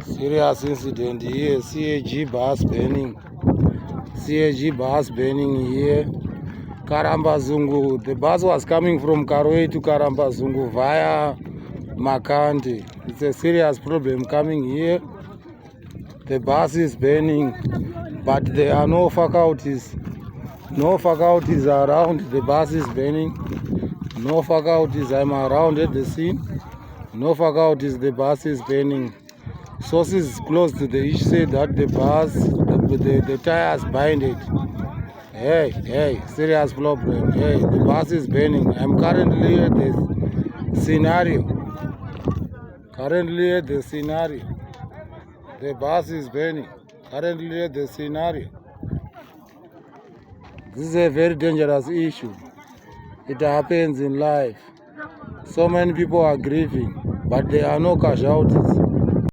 Serious incident here. CAG bus burning. CAG bus burning here. Karambazungu. The bus was coming from Karwe to Karambazungu via Makande. It's a serious problem coming here. The bus is burning, but there are no faculties. No faculties around. The bus is burning. No faculties. I'm around at the scene. No faculties. The bus is burning. Sources close to the issue say that the bus, the tires binded. Hey, serious problem. Hey, the bus is burning. I'm currently at the scenario. The bus is burning. Currently at the scenario. This is a very dangerous issue. It happens in life. So many people are grieving, but there are no casualties.